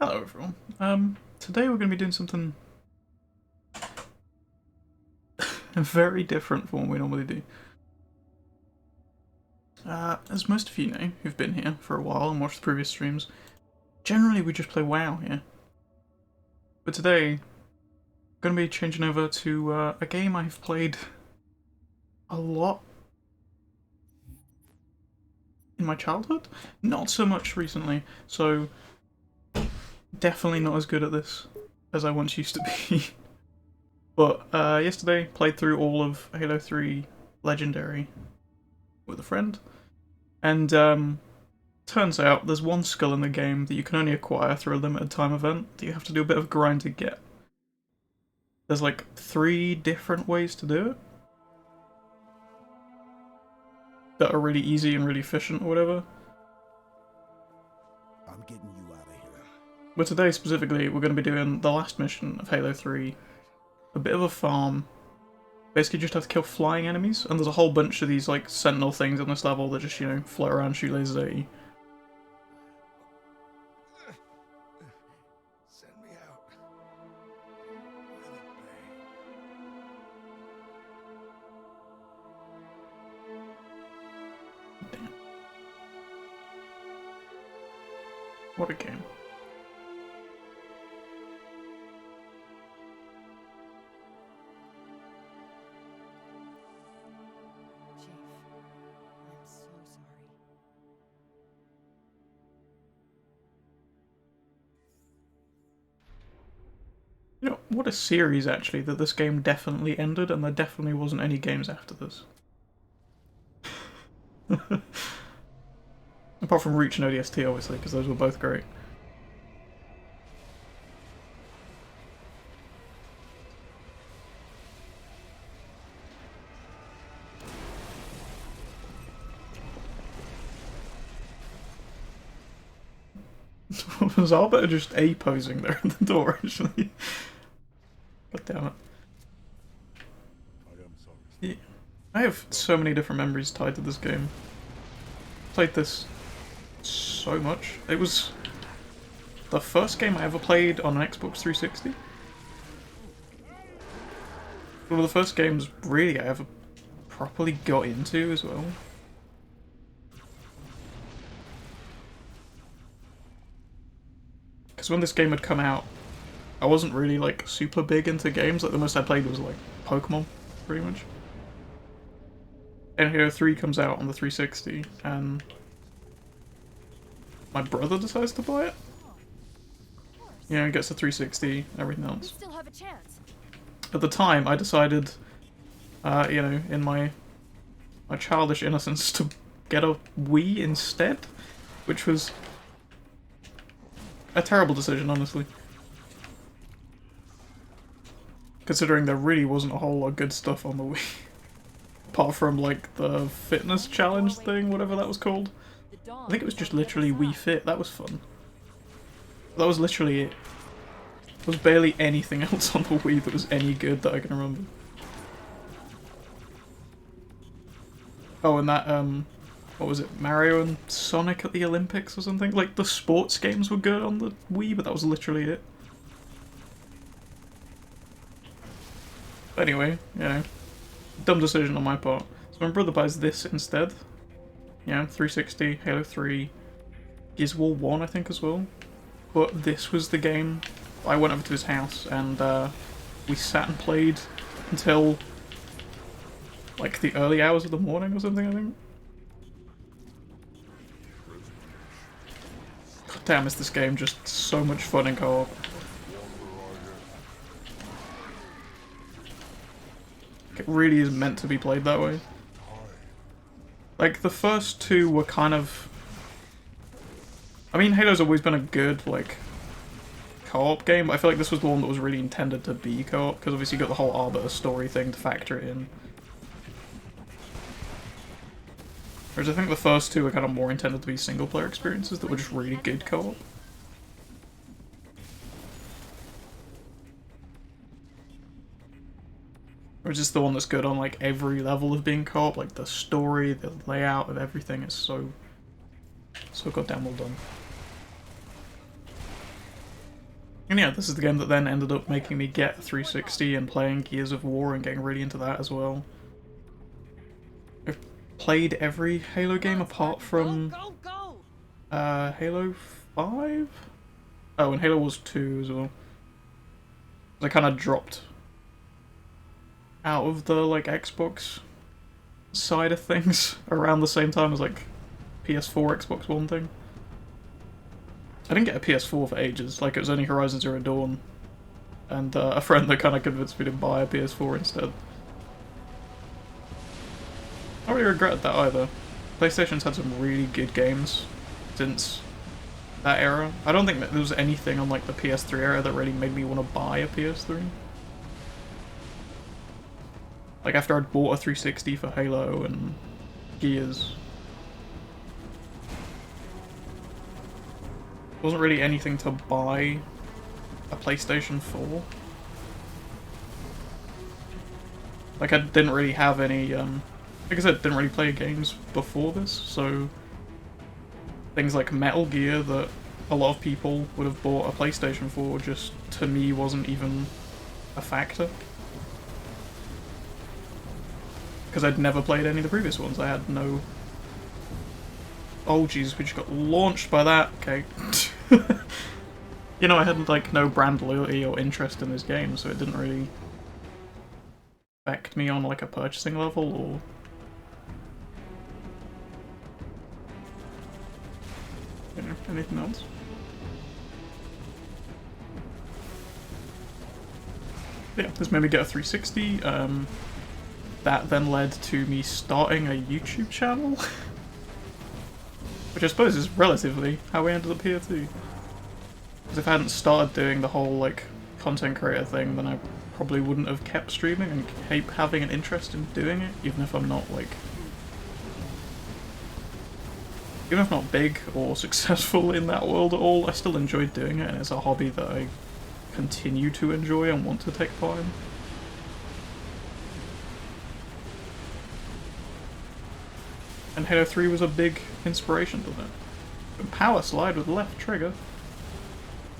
Hello everyone. Today we're going to be doing something very different from what we normally do. As most of you know, who've been here for a while and watched the previous streams, generally we just play WoW here. But today, I'm going to be changing over to a game I've played a lot in my childhood. Not so much recently, so definitely not as good at this as I once used to be. But yesterday, played through all of Halo 3 Legendary with a friend, and turns out there's one skill in the game that you can only acquire through a limited time event that you have to do a bit of grind to get. There's like 3 different ways to do it that are really easy and really efficient or whatever. I'm getting you out of here. But today specifically, we're going to be doing the last mission of Halo 3. A bit of a farm. Basically just have to kill flying enemies, and there's a whole bunch of these like sentinel things on this level that just, you know, float around, shoot lasers at you. Send me out. Damn. What a game. You know, what a series actually, that this game definitely ended and there definitely wasn't any games after this. Apart from Reach and ODST obviously, because those were both great. Was Arbiter just A-posing there at the door actually? God damn it. I am sorry. Yeah. I have so many different memories tied to this game. Played this so much. It was the first game I ever played on an Xbox 360. One of the first games really I ever properly got into as well. Because when this game had come out, I wasn't really like super big into games. Like the most I played was like Pokemon, pretty much. And Halo 3 comes out on the 360, and my brother decides to buy it. You know, he gets the 360, everything else. Still have a chance. At the time, I decided, you know, in my childish innocence, to get a Wii instead, which was a terrible decision, honestly. Considering there really wasn't a whole lot of good stuff on the Wii. Apart from, like, the fitness challenge thing, whatever that was called. I think it was just literally Wii Fit, that was fun. That was literally it. There was barely anything else on the Wii that was any good that I can remember. Oh, and that, what was it, Mario and Sonic at the Olympics or something? Like, the sports games were good on the Wii, but that was literally it. Anyway, you know, dumb decision on my part. So my brother buys this instead. Yeah, 360, Halo 3, Gears of War 1 I think as well. But this was the game. I went over to his house and we sat and played until like the early hours of the morning or something, I think. God damn, is this game just so much fun in co-op. It really is meant to be played that way. Like, the first 2 were kind of... I mean, Halo's always been a good, like, co-op game, but I feel like this was the one that was really intended to be co-op, because obviously you got the whole Arbiter story thing to factor it in. Whereas I think the first 2 were kind of more intended to be single-player experiences that were just really good co-op. Or is this the one that's good on like every level of being co-op? Like the story, the layout of everything is so goddamn well done. And yeah, this is the game that then ended up making me get 360 and playing Gears of War and getting really into that as well. I've played every Halo game apart from Halo 5? Oh, and Halo Wars 2 as well. I kind of dropped out of the like Xbox side of things around the same time as like PS4, Xbox One thing. I didn't get a PS4 for ages, like it was only Horizon Zero Dawn, and a friend that kind of convinced me to buy a PS4 instead. I don't really regretted that either. PlayStation's had some really good games since that era. I don't think that there was anything on like the PS3 era that really made me want to buy a PS3. Like after I'd bought a 360 for Halo and Gears, there wasn't really anything to buy a PlayStation 4. Like I didn't really have any, like I said, didn't really play games before this, so things like Metal Gear that a lot of people would have bought a PlayStation 4 just, to me, wasn't even a factor. Because I'd never played any of the previous ones. I had no... Oh Jesus, we just got launched by that. Okay. You know, I had like no brand loyalty or interest in this game, so it didn't really affect me on like a purchasing level or... You know, anything else. Yeah, this made me get a 360. That then led to me starting a YouTube channel. Which I suppose is relatively how we ended up here too. Because if I hadn't started doing the whole like content creator thing, then I probably wouldn't have kept streaming and keep having an interest in doing it, even if I'm not like... Even if not big or successful in that world at all, I still enjoyed doing it, and it's a hobby that I continue to enjoy and want to take part in. And Halo 3 was a big inspiration to that. And power slide with left trigger.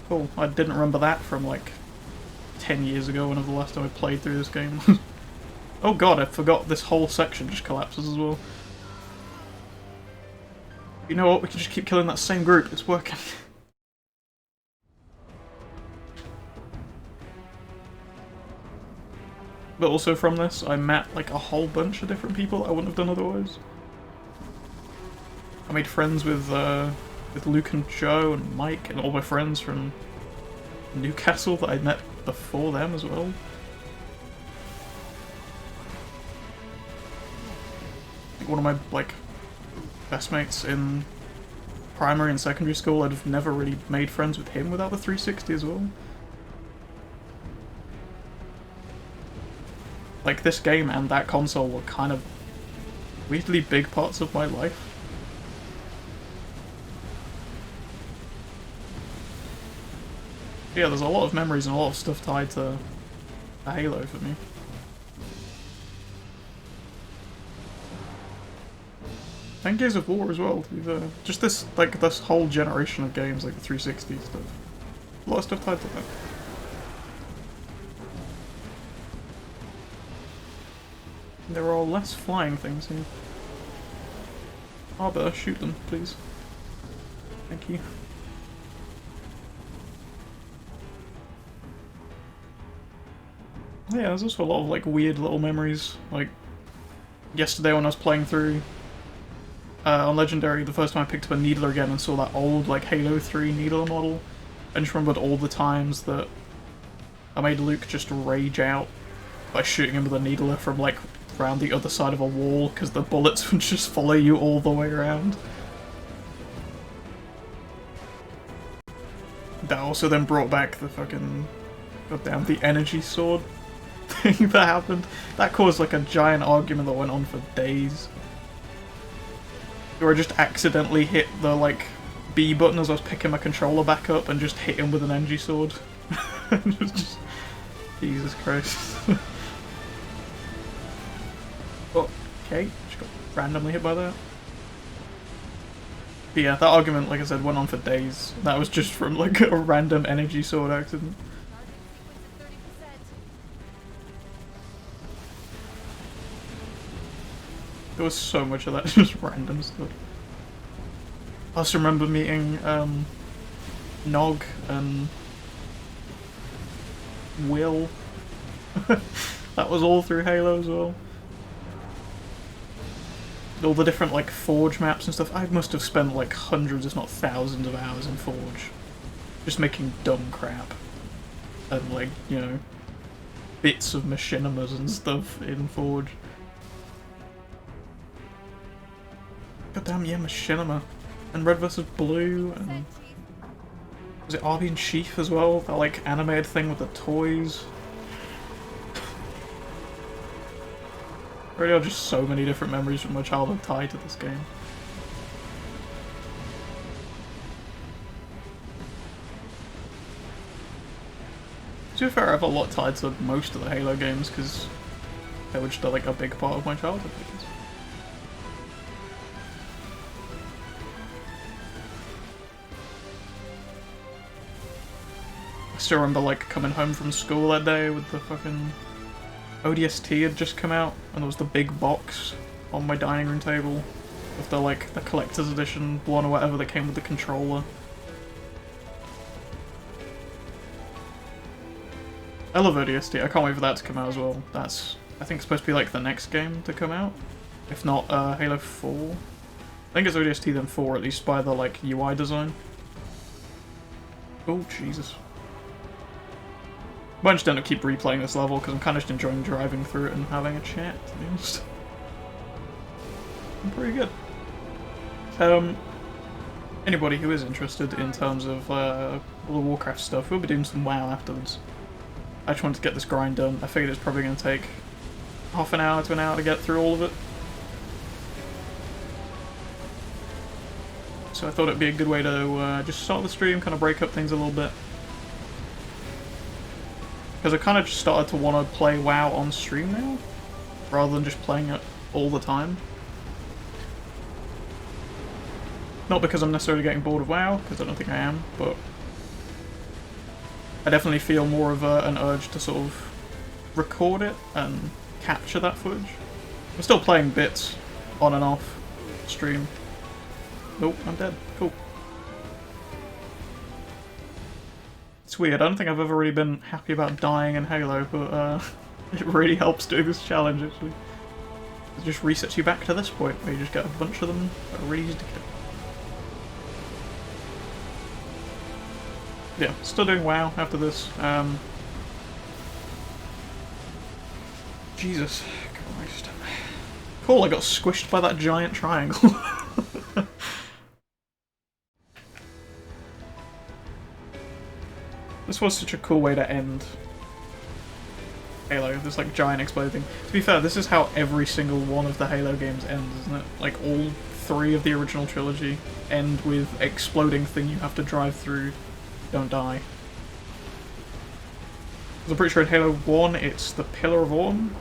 Cool, I didn't remember that from like 10 years ago, whenever the last time I played through this game. Oh god, I forgot this whole section just collapses as well. You know what, we can just keep killing that same group, it's working. But also from this, I met like a whole bunch of different people I wouldn't have done otherwise. I made friends with Luke and Joe and Mike and all my friends from Newcastle that I met before them as well. Like one of my like best mates in primary and secondary school, I'd have never really made friends with him without the 360 as well. Like this game and that console were kind of weirdly big parts of my life. Yeah, there's a lot of memories and a lot of stuff tied to Halo for me. And Gears of War as well. Just this, like, this whole generation of games, like the 360 stuff. A lot of stuff tied to that. There are less flying things here. Arbor, shoot them, please. Thank you. Yeah, there's also a lot of like weird little memories. Like yesterday when I was playing through on Legendary, the first time I picked up a Needler again and saw that old like Halo 3 Needler model, I just remembered all the times that I made Luke just rage out by shooting him with a Needler from like around the other side of a wall because the bullets would just follow you all the way around. That also then brought back the fucking goddamn the energy sword thing that happened. That caused like a giant argument that went on for days. Where I just accidentally hit the like B button as I was picking my controller back up and just hit him with an energy sword. just, Jesus Christ. Oh, okay, just got randomly hit by that. But yeah, that argument, like I said, went on for days. That was just from like a random energy sword accident. There was so much of that just random stuff. I also remember meeting Nog and Will. That was all through Halo as well. All the different like Forge maps and stuff. I must have spent like hundreds, if not thousands of hours in Forge. Just making dumb crap. And like, you know, bits of machinimas and stuff in Forge. Goddamn, yeah, machinima. And Red vs. Blue, and was it Arby and Chief as well? That like animated thing with the toys. Really are just so many different memories from my childhood tied to this game. To be fair, I have a lot tied to most of the Halo games because they were just like a big part of my childhood. I still remember like coming home from school that day with the fucking ODST had just come out, and there was the big box on my dining room table with the like the collector's edition one or whatever that came with the controller. I love ODST. I can't wait for that to come out as well. That's, I think, supposed to be like the next game to come out, if not Halo 4. I think it's ODST then 4, at least by the like UI design. Oh Jesus. But I just end up keep replaying this level because I'm kind of just enjoying driving through it and having a chat, to be honest. I'm pretty good. Anybody who is interested in terms of all the Warcraft stuff, we'll be doing some WoW afterwards. I just wanted to get this grind done. I figured it's probably going to take half an hour to an hour to get through all of it. So I thought it'd be a good way to just start the stream, kind of break up things a little bit. Because I kind of just started to want to play WoW on stream now, rather than just playing it all the time. Not because I'm necessarily getting bored of WoW, because I don't think I am, but I definitely feel more of an urge to sort of record it and capture that footage. I'm still playing bits on and off stream. Nope, I'm dead. Cool. It's weird, I don't think I've ever really been happy about dying in Halo, but it really helps doing this challenge actually. It just resets you back to this point where you just get a bunch of them that are really easy to kill. Yeah, still doing WoW after this. Jesus Christ. Cool, I got squished by that giant triangle. This was such a cool way to end Halo, this like giant exploding. To be fair, this is how every single one of the Halo games ends, isn't it? Like all 3 of the original trilogy end with exploding thing you have to drive through, don't die. I'm pretty sure in Halo 1 it's the Pillar of Autumn.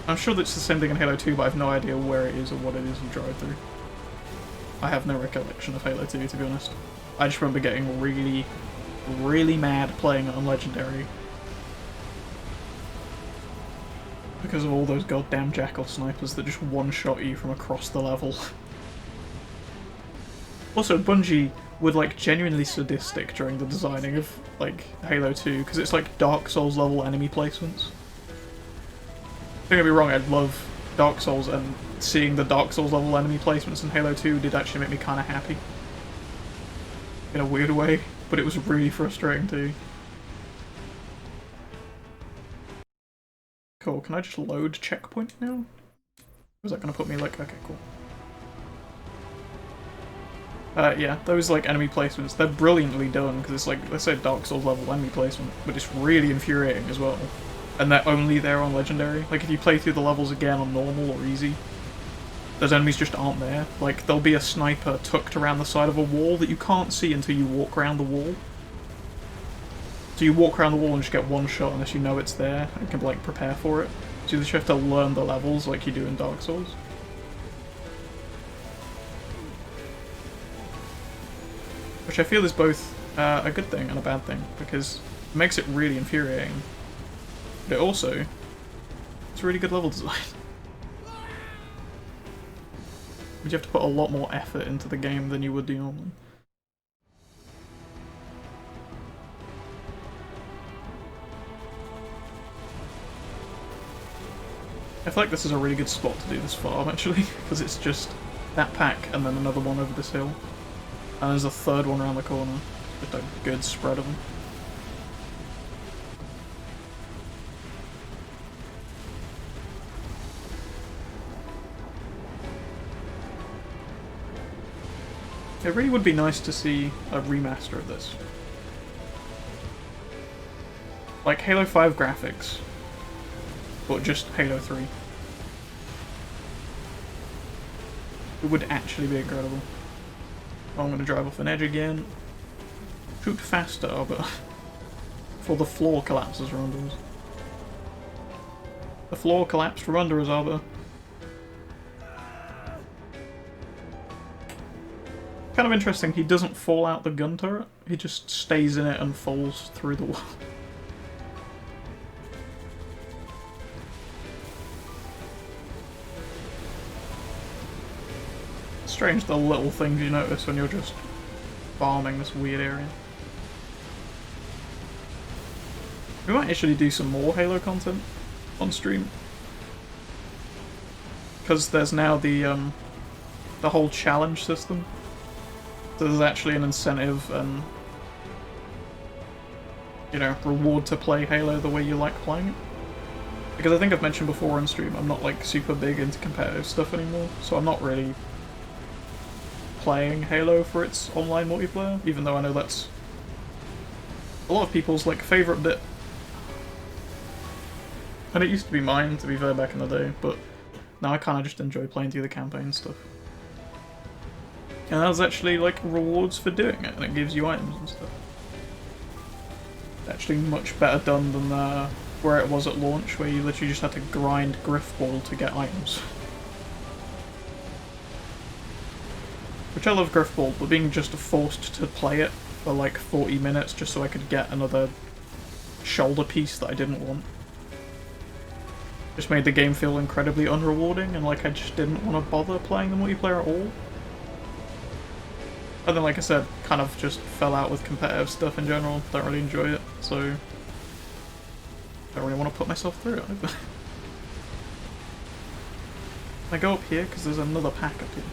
I'm sure that's the same thing in Halo 2, but I have no idea where it is or what it is you drive through. I have no recollection of Halo 2, to be honest. I just remember getting really, really mad playing it on Legendary. Because of all those goddamn Jackal snipers that just one-shot you from across the level. Also, Bungie were like genuinely sadistic during the designing of like Halo 2, because it's like Dark Souls level enemy placements. Don't get me wrong, I love Dark Souls, and seeing the Dark Souls level enemy placements in Halo 2 did actually make me kind of happy. In a weird way, but it was really frustrating too. Cool, can I just load checkpoint now? Or is that gonna put me like, okay, cool. Yeah, those like enemy placements, they're brilliantly done, because it's like, let's say Dark Souls level enemy placement, but it's really infuriating as well. And they're only there on Legendary. Like if you play through the levels again on normal or easy, those enemies just aren't there. Like, there'll be a sniper tucked around the side of a wall that you can't see until you walk around the wall. So you walk around the wall and just get one shot unless you know it's there and can, like, prepare for it. So you just have to learn the levels like you do in Dark Souls. Which I feel is both a good thing and a bad thing, because it makes it really infuriating. But it also, it's really good level design. You have to put a lot more effort into the game than you would do normally. I feel like this is a really good spot to do this farm, actually, because it's just that pack and then another one over this hill. And there's a third one around the corner. Just a good spread of them. It really would be nice to see a remaster of this. Like Halo 5 graphics, but just Halo 3. It would actually be incredible. Oh, I'm going to drive off an edge again. Shoot faster, but before the floor collapses from under us. The floor collapsed from under us, Arbor. Kind of interesting, he doesn't fall out the gun turret, he just stays in it and falls through the wall. Strange the little things you notice when you're just farming this weird area. We might actually do some more Halo content on stream. Because there's now the whole challenge system. So there's actually an incentive and, you know, reward to play Halo the way you like playing it. Because I think I've mentioned before on stream, I'm not like super big into competitive stuff anymore, so I'm not really playing Halo for its online multiplayer, even though I know that's a lot of people's like favourite bit. And it used to be mine, to be fair, back in the day, but now I kind of just enjoy playing through the campaign stuff. And there's actually like rewards for doing it, and it gives you items and stuff. Actually much better done than where it was at launch, where you literally just had to grind Griffball to get items. Which I love Griffball, but being just forced to play it for like 40 minutes just so I could get another shoulder piece that I didn't want. Just made the game feel incredibly unrewarding, and like I just didn't want to bother playing the multiplayer at all. And then, like I said, kind of just fell out with competitive stuff in general. Don't really enjoy it, so don't really want to put myself through it either. I go up here because there's another pack up here.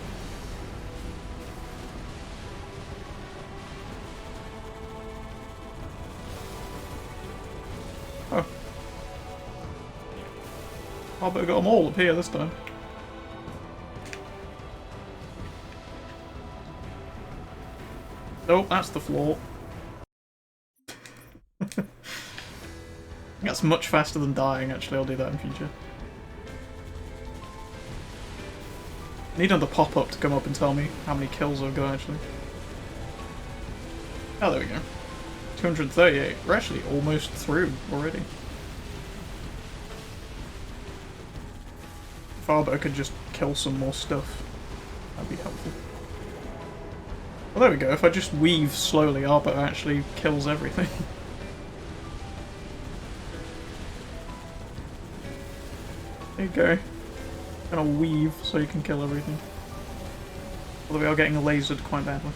Oh. I bet I got them all up here this time. Oh, that's the floor. That's much faster than dying, actually. I'll do that in future. Need another pop-up to come up and tell me how many kills I've got, actually. Oh, there we go. 238. We're actually almost through already. If Arbiter could just kill some more stuff, that'd be helpful. Well, there we go. If I just weave slowly, Arbiter actually kills everything. There you go. Gonna weave so you can kill everything. Although we are getting lasered quite badly.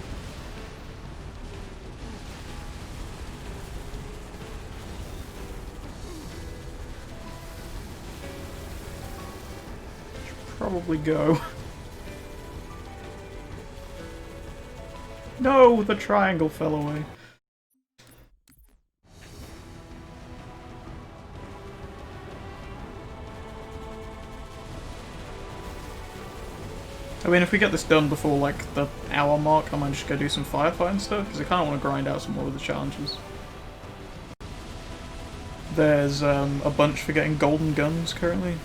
Should probably go. No, the triangle fell away. I mean, if we get this done before, like, the hour mark, I might just go do some firefighting stuff, because I kind of want to grind out some more of the challenges. There's a bunch for getting golden guns currently.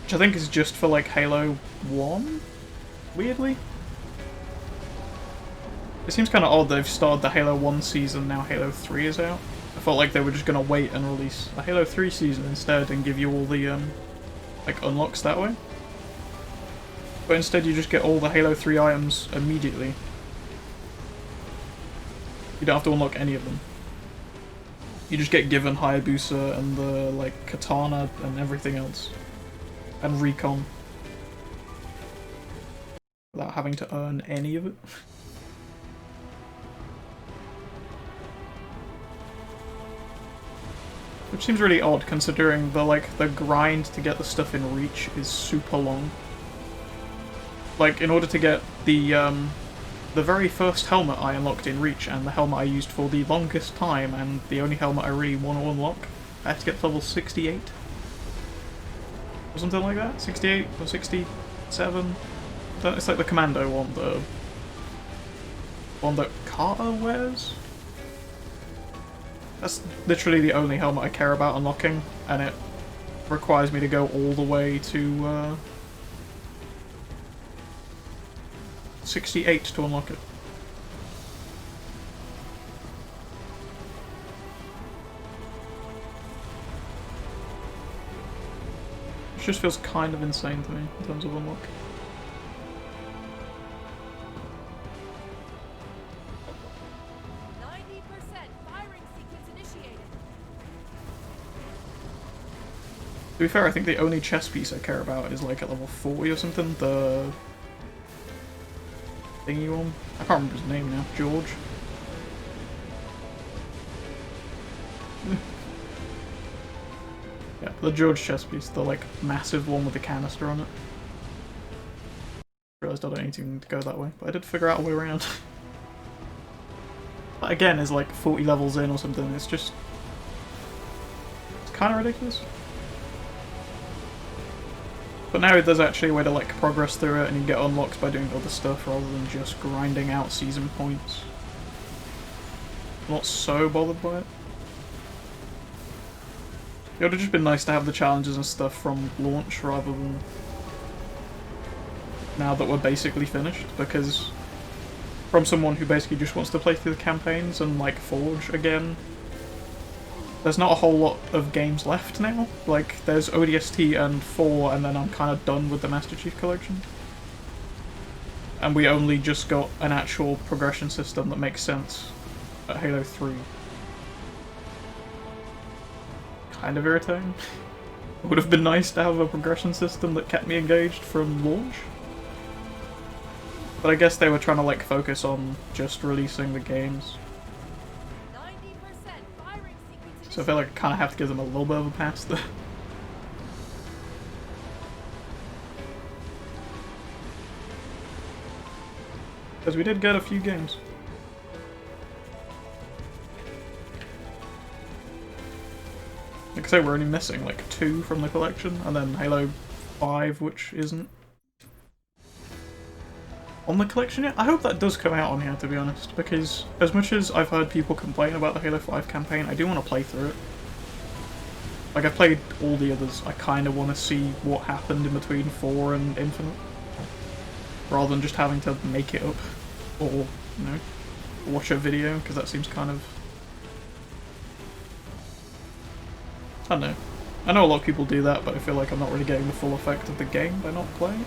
Which I think is just for, like, Halo 1? Weirdly? It seems kind of odd they've started the Halo 1 season, now Halo 3 is out. I felt like they were just going to wait and release a Halo 3 season instead and give you all the, like, unlocks that way. But instead you just get all the Halo 3 items immediately. You don't have to unlock any of them. You just get given Hayabusa and the, like, katana and everything else. And recon. Without having to earn any of it. Which seems really odd considering the grind to get the stuff in Reach is super long. Like, in order to get the very first helmet I unlocked in Reach, and the helmet I used for the longest time, and the only helmet I really want to unlock, I have to get to level 68. Or something like that? 68 or 67? It's like the commando one, the one that Carter wears? That's literally the only helmet I care about unlocking, and it requires me to go all the way to 68 to unlock it. Which just feels kind of insane to me in terms of unlock. To be fair, I think the only chess piece I care about is like at level 40 or something, the thingy one. I can't remember his name now. George? Yeah, the George chess piece, the like massive one with the canister on it. Realised I don't need to go that way, but I did figure out a way around. But again, is like 40 levels in or something, it's just... it's kind of ridiculous. But now there's actually a way to like progress through it and you get unlocks by doing other stuff rather than just grinding out season points. I'm not so bothered by it. It would have just been nice to have the challenges and stuff from launch rather than now that we're basically finished, because from someone who basically just wants to play through the campaigns and like Forge again, there's not a whole lot of games left now. Like, there's ODST and 4, and then I'm kind of done with the Master Chief Collection. And we only just got an actual progression system that makes sense at Halo 3. Kind of irritating. It would have been nice to have a progression system that kept me engaged from launch. But I guess they were trying to, like, focus on just releasing the games. So I feel like I kind of have to give them a little bit of a pass there. Because we did get a few games. Like I say, we're only missing like 2 from the collection, and then Halo 5, which isn't on the collection yet. I hope that does come out on here, to be honest, because as much as I've heard people complain about the Halo 5 campaign, I do want to play through it. Like, I've played all the others, I kind of want to see what happened in between 4 and Infinite, rather than just having to make it up, or, you know, watch a video, because that seems kind of... I don't know. I know a lot of people do that, but I feel like I'm not really getting the full effect of the game by not playing.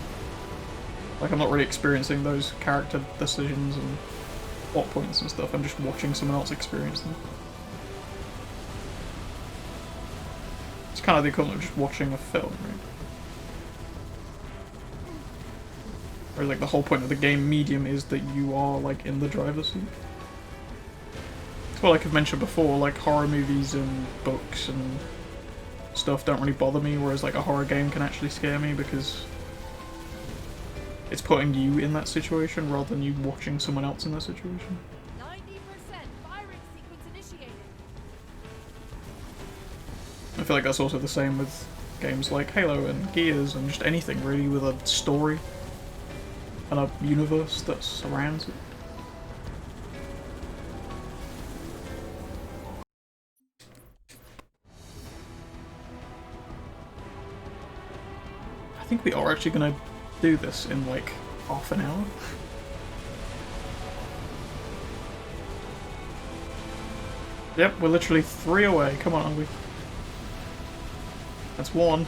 Like, I'm not really experiencing those character decisions and plot points and stuff, I'm just watching someone else experience them. It's kind of the equivalent of just watching a film, right? Whereas, like, the whole point of the game medium is that you are, like, in the driver's seat. Well, like I've mentioned before, like, horror movies and books and stuff don't really bother me, whereas, like, a horror game can actually scare me because it's putting you in that situation rather than you watching someone else in that situation. 90% firing sequence initiated. I feel like that's also the same with games like Halo and Gears and just anything really with a story and a universe that surrounds it. I think we are actually gonna do this in like half an hour. Yep, we're literally 3 away. Come on, we. That's 1,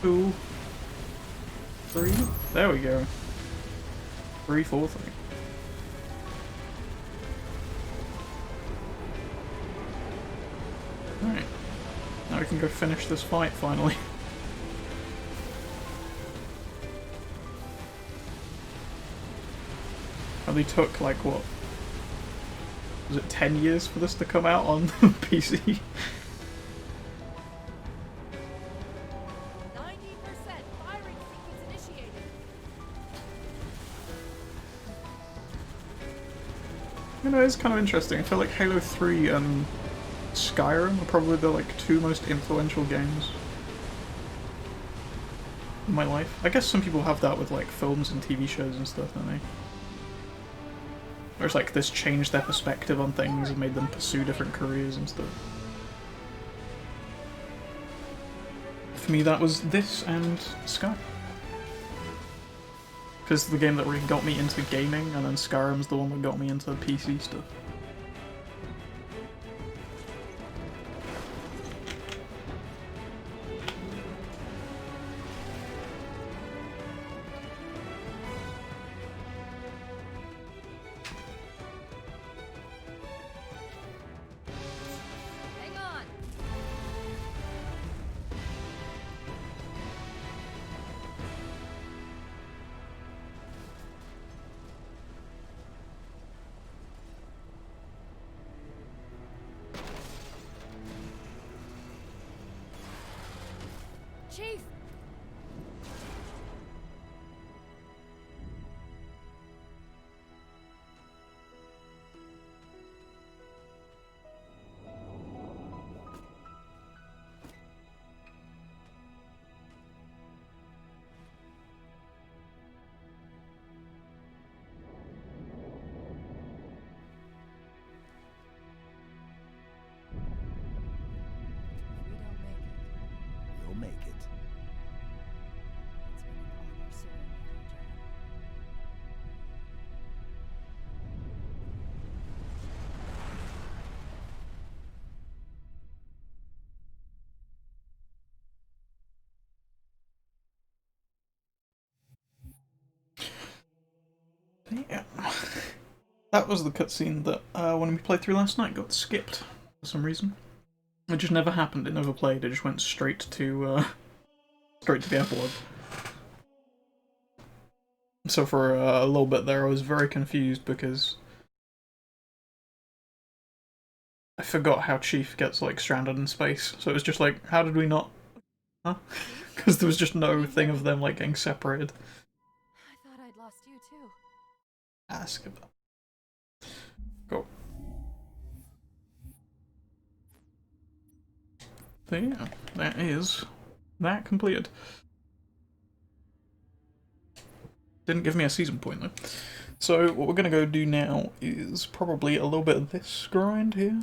2, 3. There we go. 3, 4, 3. Alright. Now we can go finish this fight, finally. Only took, like, what? Was it 10 years for this to come out on PC? 90% firing sequence initiated. You know, it's kind of interesting. I feel like Halo 3 and Skyrim are probably the, like, two most influential games in my life. I guess some people have that with, like, films and TV shows and stuff, don't they? Or it's like this changed their perspective on things and made them pursue different careers and stuff. For me, that was this and Sky. Because the game that really got me into gaming, and then Skyrim's the one that got me into PC stuff. Hang on. Chief. We'll make it. It's been an honor serving with you, John. Yeah. That was the cutscene that, when we played through last night, got skipped for some reason. It just never happened, it never played, it just went straight to the epilogue. So for a little bit there I was very confused because I forgot how Chief gets, like, stranded in space. So it was just like, how did we not... Huh? Because there was just no thing of them, like, getting separated. I thought I'd lost you too. Skip that. Cool. So yeah, that is that completed. Didn't give me a season point though. So what we're gonna go do now is probably a little bit of this grind here.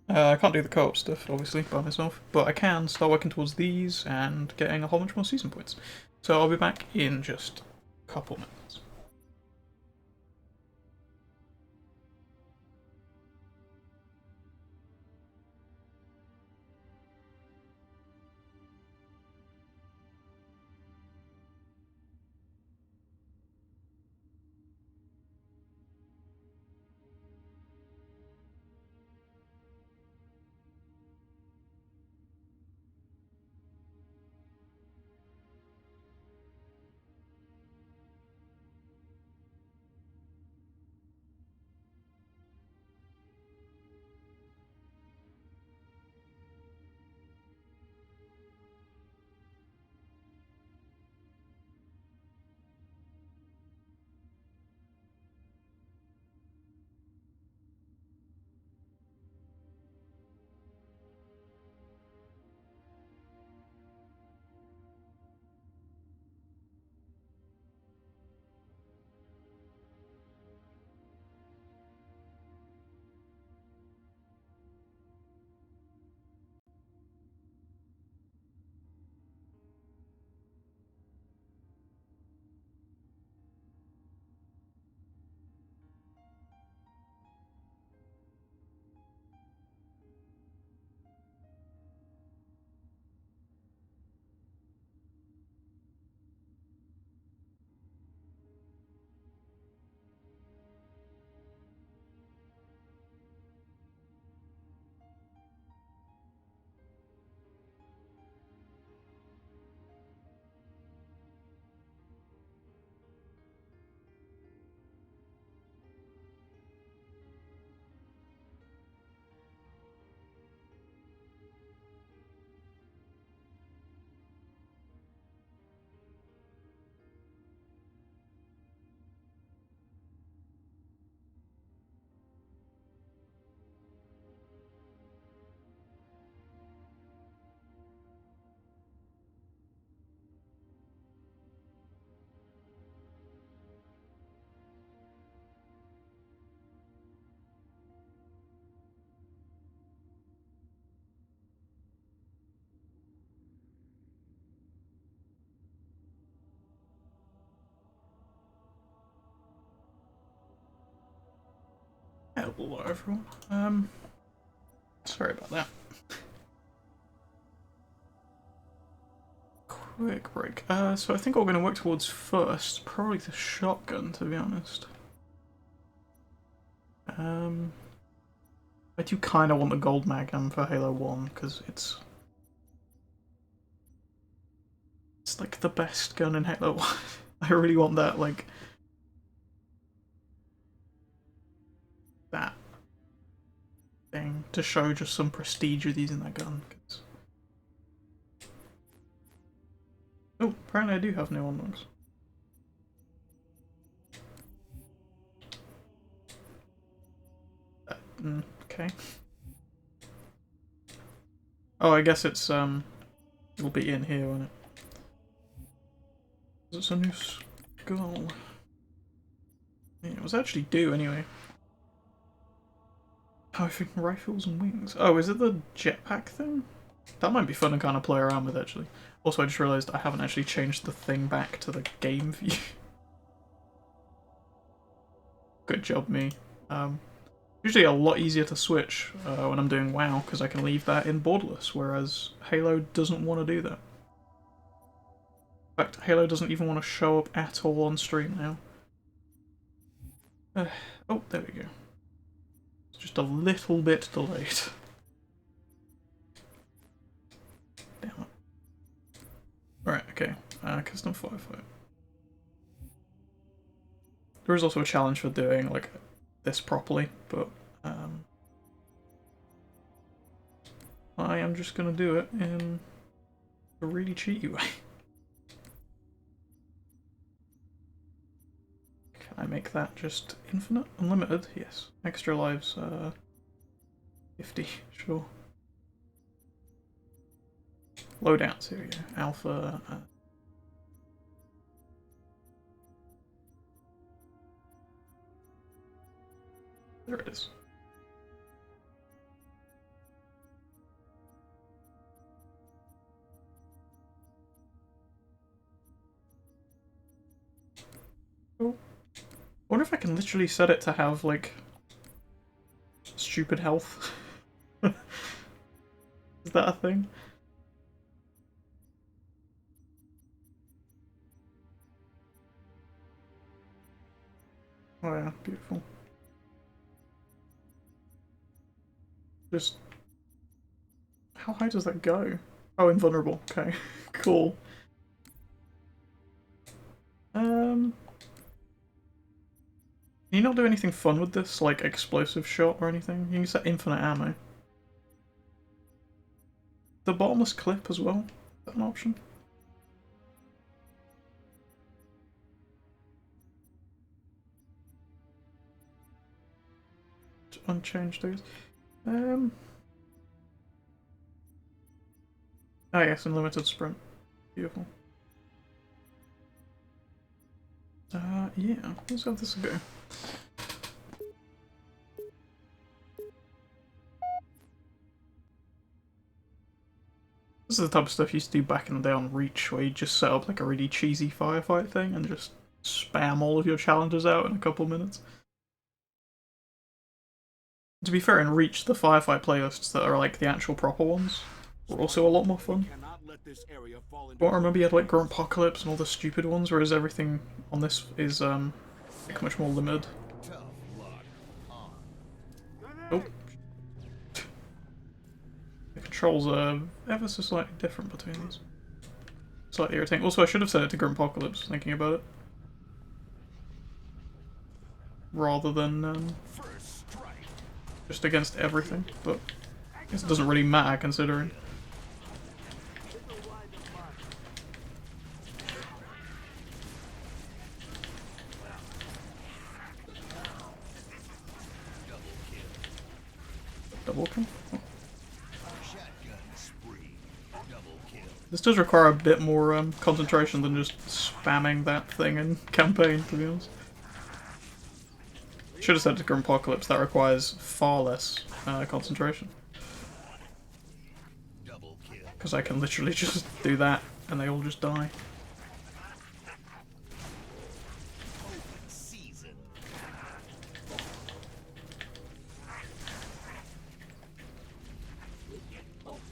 I can't do the co-op stuff, obviously, by myself, but I can start working towards these and getting a whole bunch more season points. So I'll be back in just a couple minutes. terrible lot, everyone. Sorry about that. Quick break. So I think what we're going to work towards first, probably the shotgun, to be honest. I do kind of want the gold magnum for Halo 1, because it's like the best gun in Halo 1. I really want that, like, that thing to show just some prestige with using that gun. Cause... oh, apparently I do have new unlocks. Okay. Oh, I guess it's it'll be in here, won't it? It's a new skull. Yeah, it was actually due anyway. Oh, I think rifles and wings. Oh, is it the jetpack thing? That might be fun to kind of play around with, actually. Also, I just realised I haven't actually changed the thing back to the game view. Good job, me. Usually a lot easier to switch when I'm doing WoW, because I can leave that in borderless, whereas Halo doesn't want to do that. In fact, Halo doesn't even want to show up at all on stream now. Oh, there we go. It's just a little bit delayed. Damn it. Alright, okay. Custom firefight. There is also a challenge for doing, like, this properly, but I am just gonna do it in a really cheaty way. Can I make that just infinite? Unlimited? Yes. Extra lives, 50, sure. Loadouts, here we go. Alpha, there it is. Oh. I wonder if I can literally set it to have, like, stupid health. Is that a thing? Oh yeah, beautiful. Just... how high does that go? Oh, invulnerable. Okay, cool. Can you not do anything fun with this, like explosive shot or anything? You can set infinite ammo. The bottomless clip as well? Is that an option? Unchanged those. Oh yes, unlimited sprint. Beautiful. Yeah, let's have this a go. This is the type of stuff you used to do back in the day on Reach, where you just set up like a really cheesy firefight thing and just spam all of your challenges out in a couple minutes. To be fair, in Reach, the firefight playlists that are like the actual proper ones were also a lot more fun. But I remember you had like Gruntpocalypse and all the stupid ones, whereas everything on this is like much more limited. Oh. The controls are ever so slightly different between these. Slightly irritating. Also, I should have set it to Gruntpocalypse, thinking about it. Rather than just against everything, but I guess it doesn't really matter considering. Double kill? Oh. This does require a bit more concentration than just spamming that thing in campaign, to be honest. Should have said to Gruntpocalypse, that requires far less concentration. Because I can literally just do that and they all just die.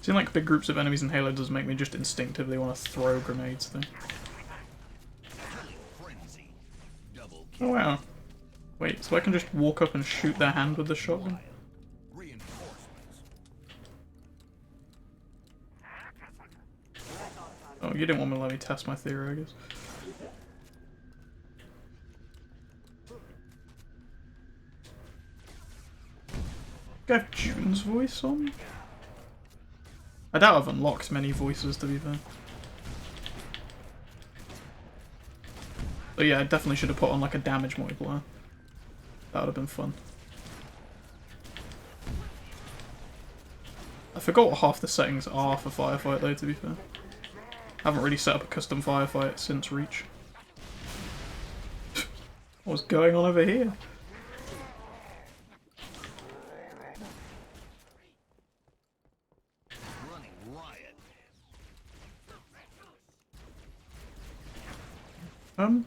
Seeing like big groups of enemies in Halo does make me just instinctively want to throw grenades though. Oh wow. Wait, so I can just walk up and shoot their hand with the shotgun? Oh, you didn't want me to let me test my theory, I guess. Do I have June's voice on? I doubt I've unlocked many voices, to be fair. But yeah, I definitely should have put on like a damage multiplier. That would have been fun. I forgot what half the settings are for Firefight though, to be fair. I haven't really set up a custom Firefight since Reach. What's going on over here? Did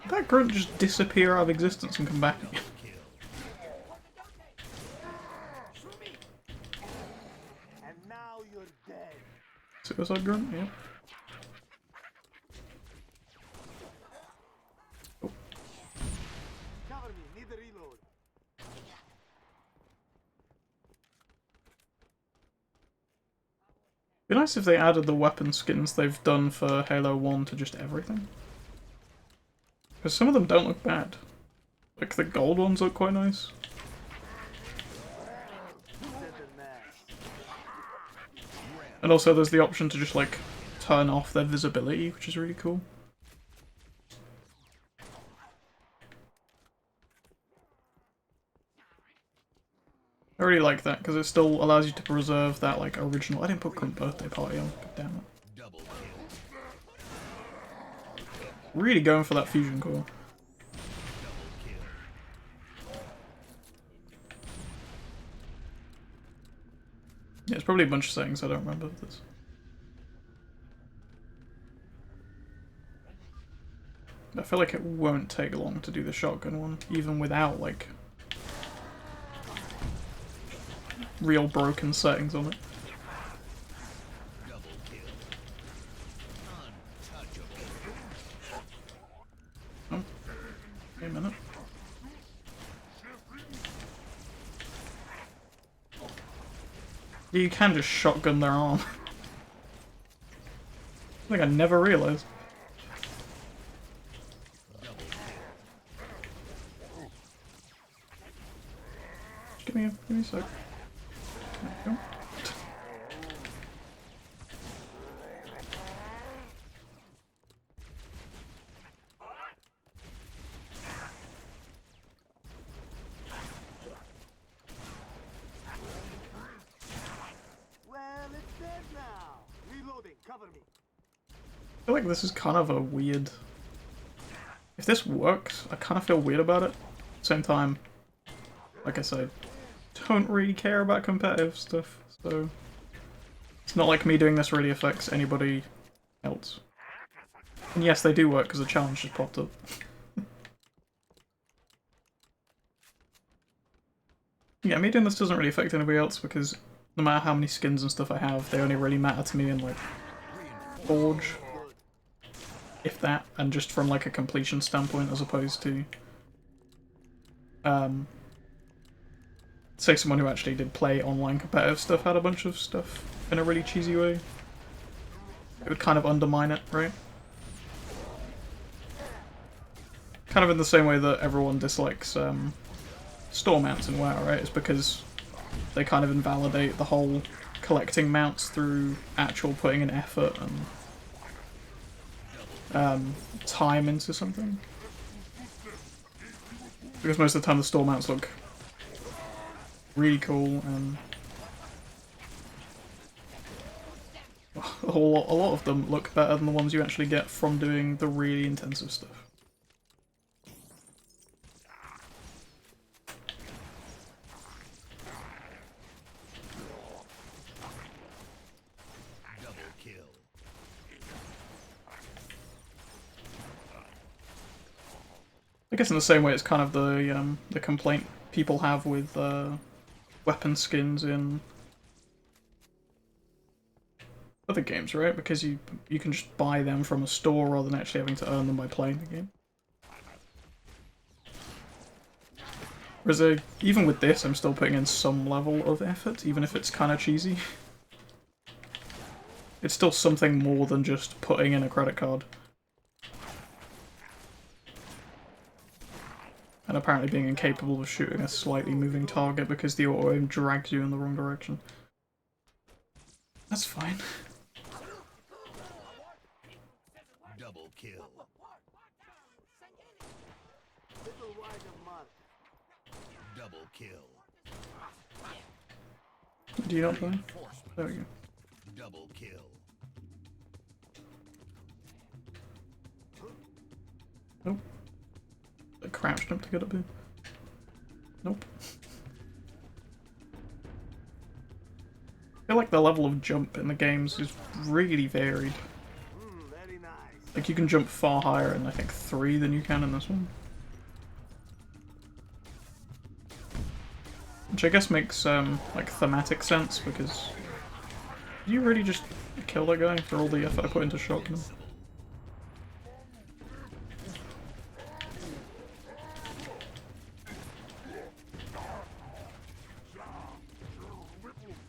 that grunt just disappear out of existence and come back again? And now you're dead. Suicide grunt? Yeah. Oh. Cover me, need a reload. Be nice if they added the weapon skins they've done for Halo 1 to just everything. Because some of them don't look bad. Like the gold ones look quite nice. And also there's the option to just like turn off their visibility, which is really cool. I really like that because it still allows you to preserve that like original. I didn't put Grunt Birthday Party on, god damn it. Really going for that fusion core. Yeah, it's probably a bunch of settings I don't remember this. I feel like it won't take long to do the shotgun one, even without like real broken settings on it. Oh, wait a minute. You can just shotgun their arm. I think I never realized. Give me a sec. There you go. Well, it's dead now. Reloading, cover me. I feel like this is kind of a weird... If this works, I kind of feel weird about it. Same time, like I said, don't really care about competitive stuff, so... It's not like me doing this really affects anybody else. And yes, they do work because the challenge just popped up. Yeah, me doing this doesn't really affect anybody else because no matter how many skins and stuff I have, they only really matter to me in like Forge, if that, and just from like a completion standpoint as opposed to say someone who actually did play online competitive stuff had a bunch of stuff in a really cheesy way. It would kind of undermine it, right? Kind of in the same way that everyone dislikes store mounts in WoW, right? It's because they kind of invalidate the whole collecting mounts through actual putting an effort and time into something. Because most of the time the store mounts look really cool and a lot of them look better than the ones you actually get from doing the really intensive stuff. I guess in the same way it's kind of the complaint people have with weapon skins in other games, right? Because you can just buy them from a store rather than actually having to earn them by playing the game. Whereas even with this, I'm still putting in some level of effort, even if it's kind of cheesy. It's still something more than just putting in a credit card. And apparently being incapable of shooting a slightly moving target because the auto-aim drags you in the wrong direction. That's fine. Double kill. Little wide of mark. Double kill. Do you not play? There we go. Double kill. Nope. I crouched jump to get up here. Nope. I feel like the level of jump in the games is really varied. Very nice. Like you can jump far higher in I think 3 than you can in this one. Which I guess makes like thematic sense because did you really just kill that guy for all the effort I put into shotgun?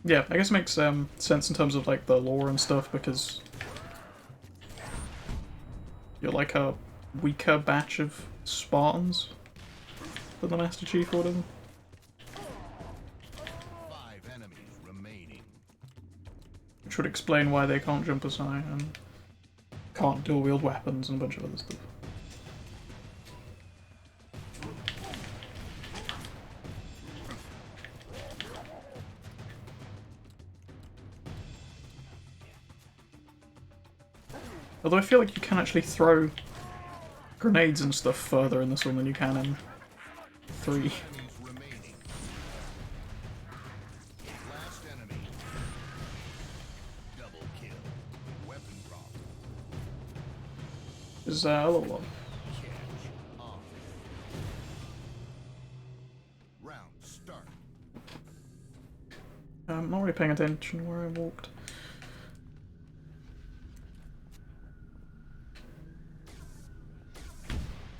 Yeah, I guess it makes sense in terms of like the lore and stuff because you're like a weaker batch of Spartans than the Master Chief or whatever. 5 enemies remaining. Which would explain why they can't jump as high and can't dual wield weapons and a bunch of other stuff. Although I feel like you can actually throw grenades and stuff further in this one than you can in 3. Enemies remaining. Last enemy. Double kill. Weapon drop. Is a little odd. Catch on. Round start. I'm not really paying attention where I walked.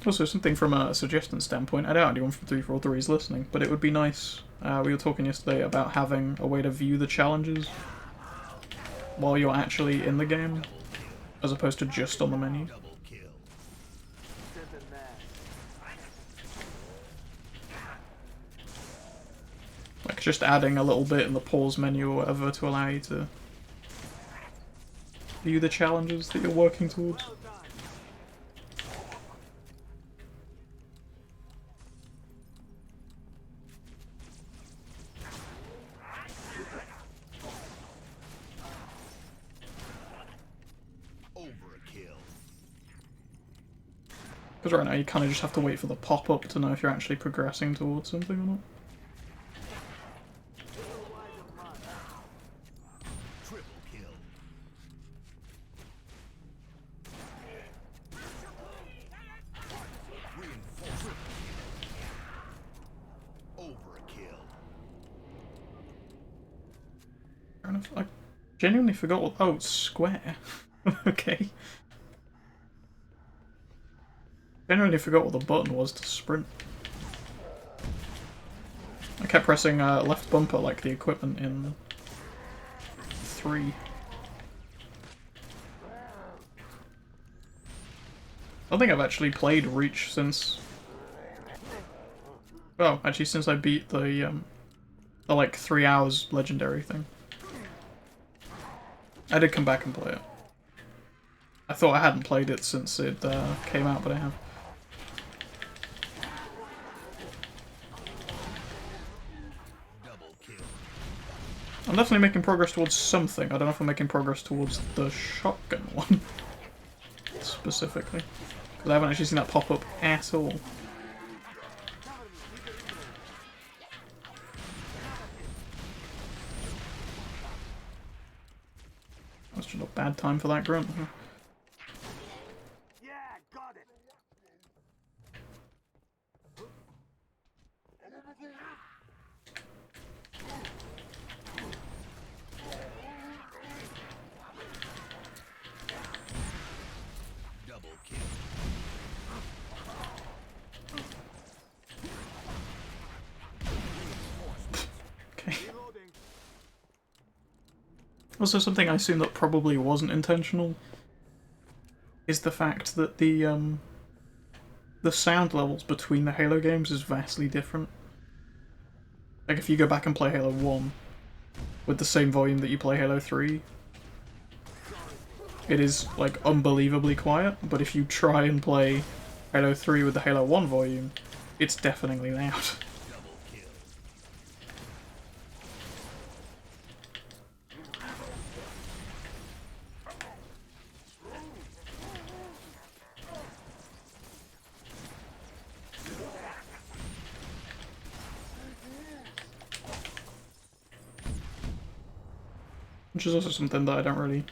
Also, something from a suggestion standpoint, I doubt anyone from 343 is listening, but it would be nice, we were talking yesterday about having a way to view the challenges while you're actually in the game, as opposed to just on the menu. Double kill. Set the match. Like just adding a little bit in the pause menu or whatever to allow you to view the challenges that you're working towards. Well done. Overkill. Because right now you kind of just have to wait for the pop-up to know if you're actually progressing towards something or not. Little wide of mark. Triple kill. Reinforcement. Overkill. Fair enough. I genuinely forgot what... Oh, it's square. Okay. Genuinely forgot what the button was to sprint. I kept pressing left bumper like the equipment in 3. I don't think I've actually played Reach since... Well, actually since I beat the like 3 hours legendary thing. I did come back and play it. I thought I hadn't played it since it came out, but I have. Double kill. I'm definitely making progress towards something. I don't know if I'm making progress towards the shotgun one. Specifically. Because I haven't actually seen that pop up at all. That's just a bad time for that grunt. Huh? Yeah, got it. Also, something I assume that probably wasn't intentional is the fact that the sound levels between the Halo games is vastly different. Like, if you go back and play Halo 1 with the same volume that you play Halo 3, it is, like, unbelievably quiet, but if you try and play Halo 3 with the Halo 1 volume, it's deafeningly loud. Double kill. Which is also something that I don't really...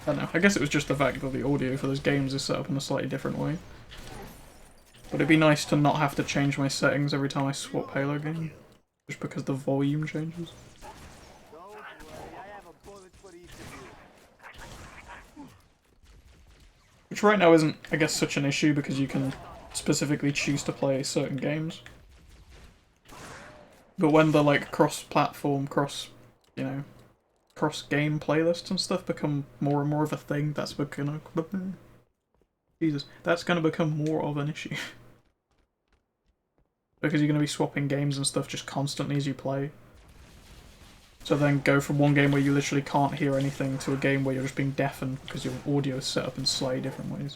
I don't know, I guess it was just the fact that the audio for those games is set up in a slightly different way. But it'd be nice to not have to change my settings every time I swap Halo game, just because the volume changes. Don't worry, I have a bullet for each of you. Which right now isn't, I guess, such an issue because you can specifically choose to play certain games. But when the, like, cross-platform, cross-game playlists and stuff become more and more of a thing, that's gonna... Jesus. That's gonna become more of an issue. Because you're gonna be swapping games and stuff just constantly as you play. So then go from one game where you literally can't hear anything to a game where you're just being deafened because your audio is set up in slightly different ways.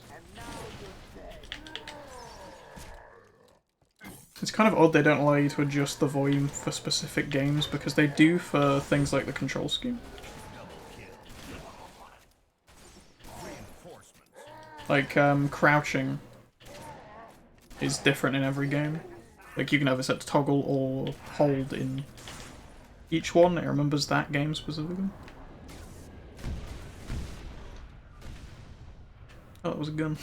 It's kind of odd they don't allow you to adjust the volume for specific games, because they do for things like the control scheme. Like, crouching is different in every game. Like, you can have it set to toggle or hold in each one. It remembers that game specifically. Oh, that was a gun.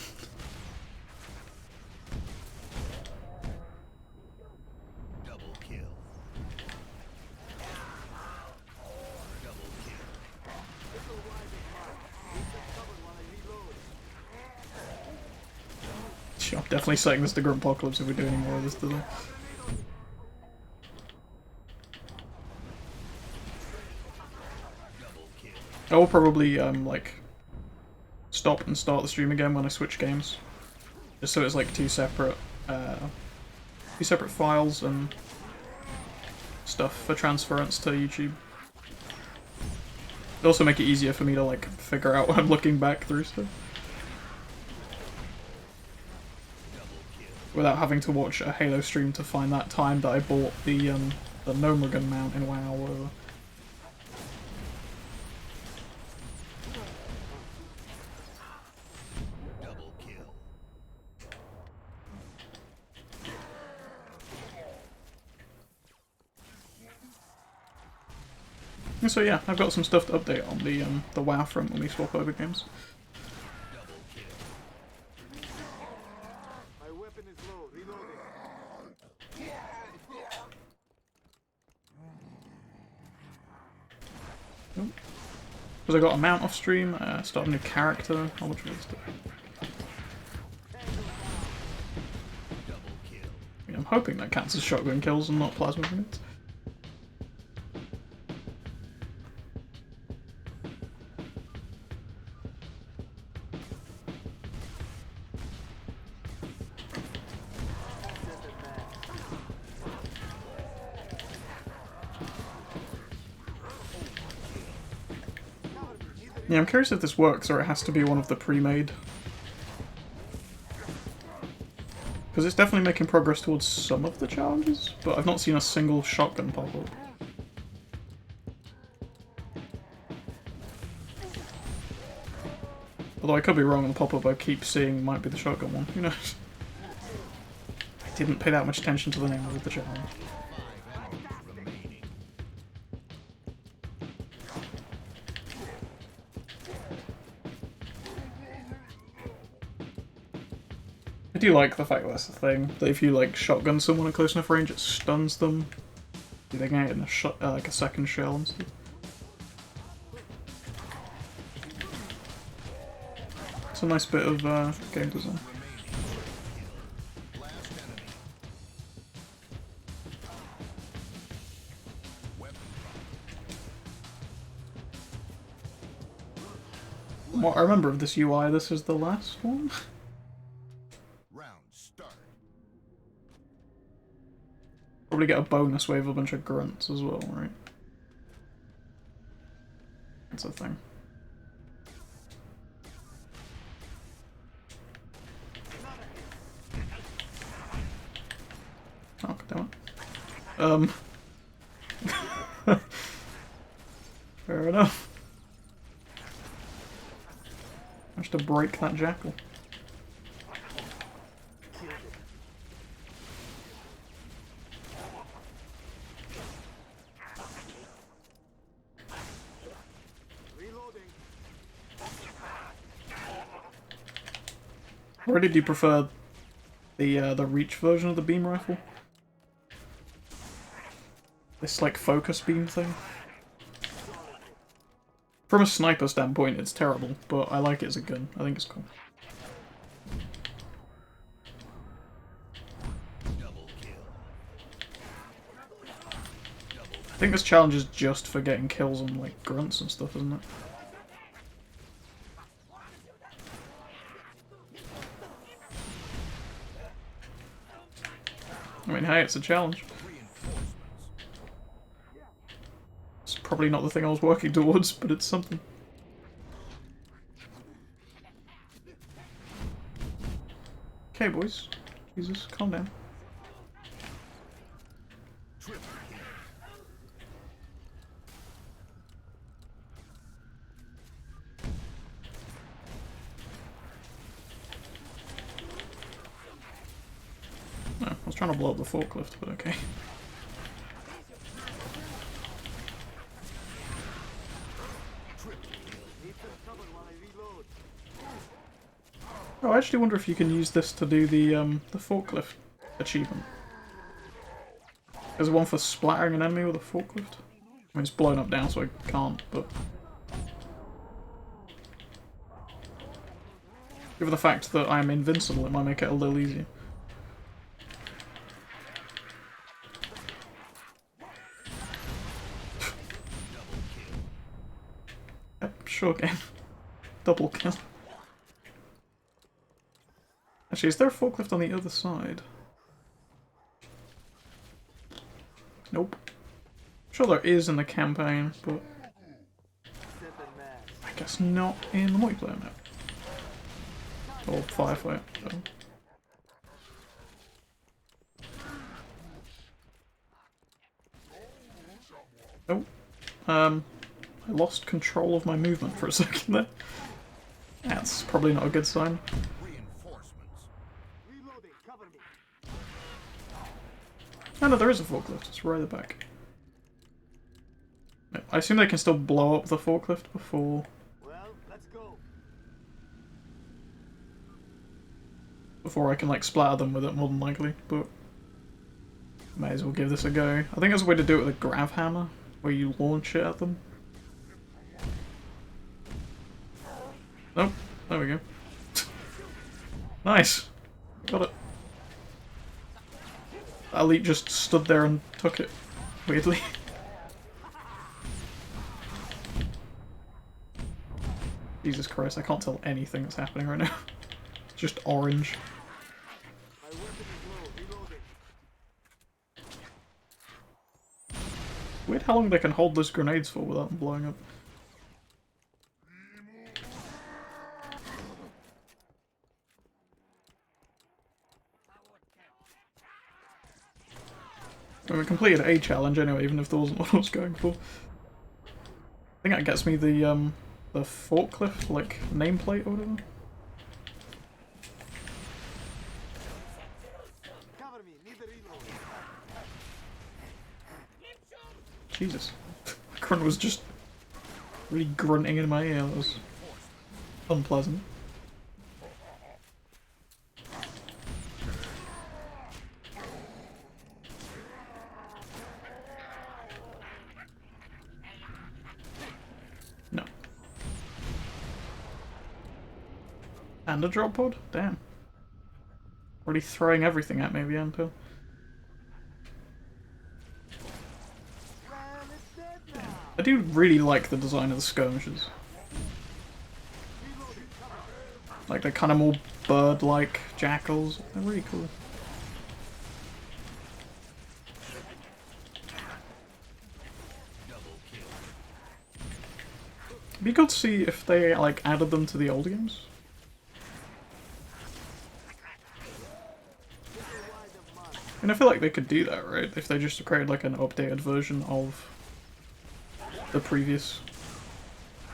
Double kill. Double kill. I'm definitely setting this to Gruntpocalypse if we do any more of this today. I will probably, like, stop and start the stream again when I switch games. Just so it's like two separate files and stuff for transference to YouTube. It'll also make it easier for me to, like, figure out when I'm looking back through stuff. Without having to watch a Halo stream to find that time that I bought the Gnomergun mount in WoW or whatever. Double kill. And so yeah, I've got some stuff to update on the WoW front when we swap over games. My weapon is low, reloading. Because I got a mount off stream, start a new character, how much of this stuff? Double kill. I mean, I'm hoping that counts as shotgun kills and not plasma grenades. Yeah, I'm curious if this works or it has to be one of the pre-made. Because it's definitely making progress towards some of the challenges, but I've not seen a single shotgun pop up. Although I could be wrong, and the pop-up I keep seeing might be the shotgun one, who knows? I didn't pay that much attention to the name of the challenge. I do like the fact that that's the thing, that if you like shotgun someone at close enough range, it stuns them. They can get in a shot, like a second shell and stuff. It's a nice bit of game design. From what I remember of this UI, this is the last one. Round start. Probably get a bonus wave of a bunch of grunts as well, right? That's a thing. Oh, damn it. Fair enough. Managed to break that jackal. Or did you prefer the reach version of the beam rifle? This like focus beam thing. From a sniper standpoint, it's terrible, but I like it as a gun. I think it's cool. Double kill. I think this challenge is just for getting kills on like grunts and stuff, isn't it? I mean, hey, it's a challenge. It's probably not the thing I was working towards, but it's something. Okay, boys. Jesus, calm down. No, I was trying to blow up the forklift, but okay. Oh, I actually wonder if you can use this to do the forklift achievement. There's one for splattering an enemy with a forklift. I mean, it's blown up now, so I can't, but... Given the fact that I'm invincible, it might make it a little easier. Yep, sure game. Double kill. Actually, is there a forklift on the other side? Nope. Sure there is in the campaign, but... I guess not in the multiplayer map. Or firefight, so. Oh. I lost control of my movement for a second there. That's probably not a good sign. Oh no, there is a forklift. It's right at the back. No, I assume they can still blow up the forklift before... Well, let's go. Before I can, like, splatter them with it, more than likely, but... May as well give this a go. I think there's a way to do it with a grav hammer, where you launch it at them. Oh, there we go. Nice! Got it. Elite just stood there and took it, weirdly. Jesus Christ, I can't tell anything that's happening right now. It's just orange. My weapon is low. Reloading. Weird how long they can hold those grenades for without them blowing up. I mean, we completed a challenge anyway, even if there wasn't what I was going for. I think that gets me the forklift, like, nameplate or whatever. Cover me. Need the reload. Jesus. My grunt was just really grunting in my ear. That was unpleasant. No. And a drop pod? Damn. Already throwing everything at me, the Anpil. Well, it's dead now. I do really like the design of the skirmishes. Like they're kind of more bird-like jackals. They're really cool. It'd be good to see if they like added them to the old games. And I feel like they could do that, right? If they just created like an updated version of the previous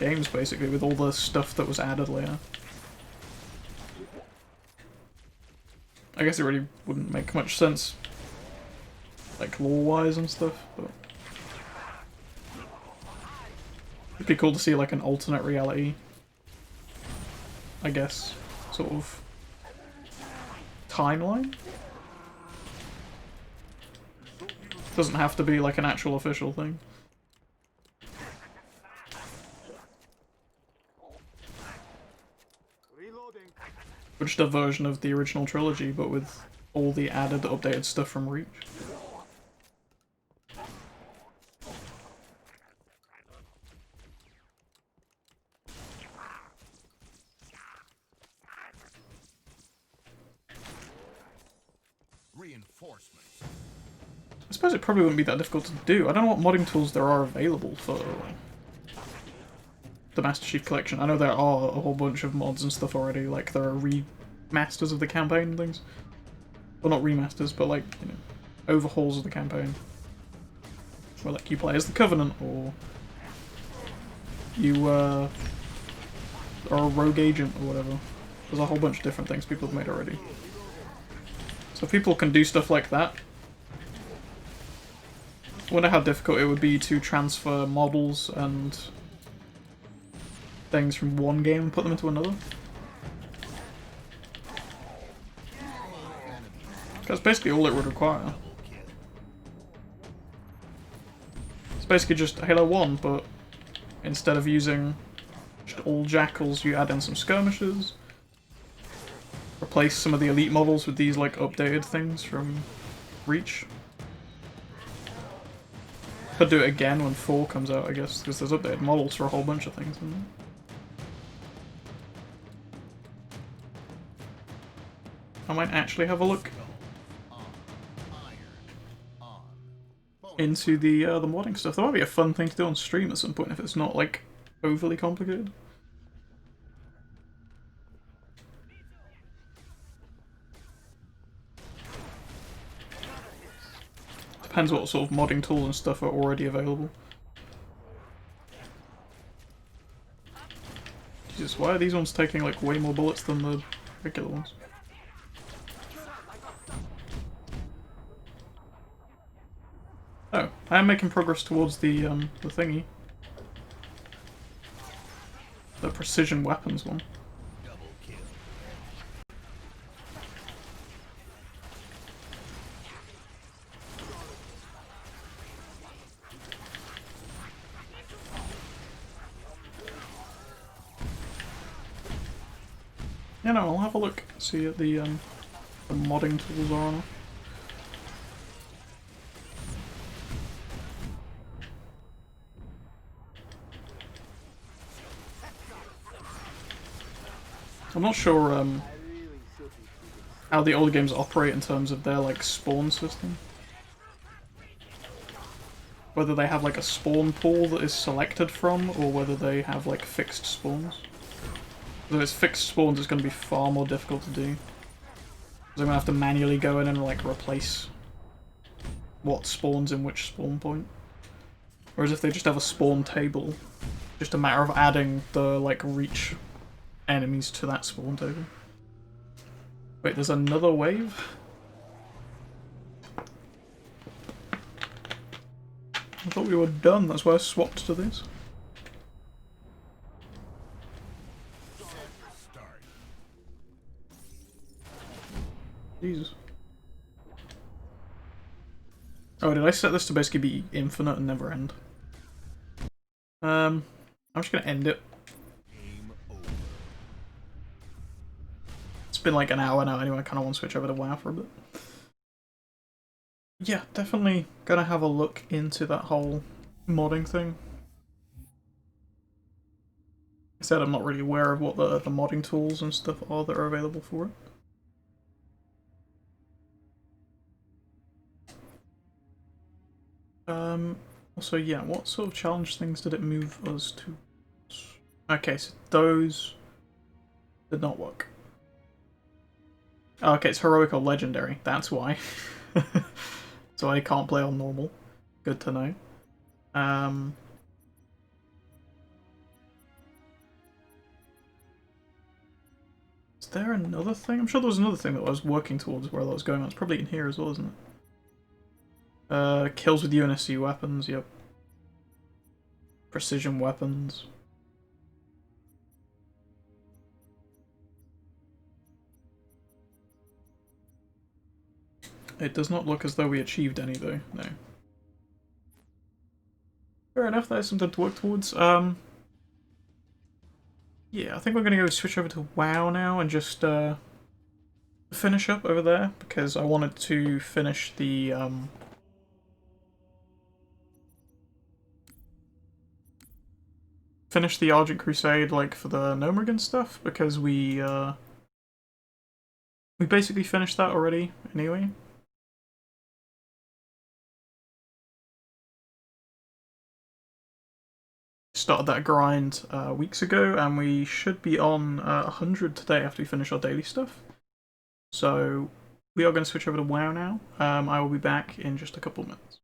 games, basically, with all the stuff that was added later. I guess it really wouldn't make much sense, like lore-wise and stuff, but it'd be cool to see like an alternate reality, I guess, sort of timeline. Doesn't have to be like an actual official thing. But just a version of the original trilogy, but with all the added, updated stuff from Reach. Reinforcements. I suppose it probably wouldn't be that difficult to do. I don't know what modding tools there are available for the Master Chief Collection. I know there are a whole bunch of mods and stuff already, like there are remasters of the campaign and things. Well, not remasters, but like, you know, overhauls of the campaign. Where like you play as the Covenant, or you are a rogue agent or whatever. There's a whole bunch of different things people have made already. So people can do stuff like that. I wonder how difficult it would be to transfer models and things from one game and put them into another. That's basically all it would require. It's basically just Halo 1, but instead of using just all jackals, you add in some skirmishers. Replace some of the elite models with these like updated things from Reach. Could do it again when 4 comes out, I guess, because there's updated models for a whole bunch of things, isn't there? I might actually have a look into the modding stuff. That might be a fun thing to do on stream at some point if it's not like overly complicated. Depends what sort of modding tools and stuff are already available. Jesus, why are these ones taking like way more bullets than the regular ones? Oh, I am making progress towards the thingy. The precision weapons one. Yeah, no, I'll have a look, see what the modding tools are on it. I'm not sure how the old games operate in terms of their like spawn system. Whether they have like a spawn pool that is selected from, or whether they have like fixed spawns. If it's fixed spawns, it's going to be far more difficult to do. Because I'm going to have to manually go in and like replace what spawns in which spawn point. Whereas if they just have a spawn table, just a matter of adding the like Reach enemies to that spawn table. Wait, there's another wave? I thought we were done, that's why I swapped to this. Jesus. Oh, did I set this to basically be infinite and never end? I'm just gonna end it. It's been like an hour now anyway, I kinda want to switch over to WoW for a bit. Yeah, definitely gonna have a look into that whole modding thing. I said I'm not really aware of what the modding tools and stuff are that are available for it. Also, yeah, what sort of challenge things did it move us to? Okay, so those did not work. Okay, it's heroic or legendary, that's why. So I can't play on normal. Good to know. Is there another thing? I'm sure there was another thing that I was working towards where that was going on. It's probably in here as well, isn't it? Kills with UNSC weapons, yep. Precision weapons. It does not look as though we achieved any, though, no. Fair enough, there's something to work towards. Yeah, I think we're gonna go switch over to WoW now and just, finish up over there, because I wanted to finish the, Argent Crusade, like, for the Gnomergan stuff, because we basically finished that already, anyway. Started that grind weeks ago, and we should be on 100 today after we finish our daily stuff. So we are going to switch over to WoW now. I will be back in just a couple of minutes.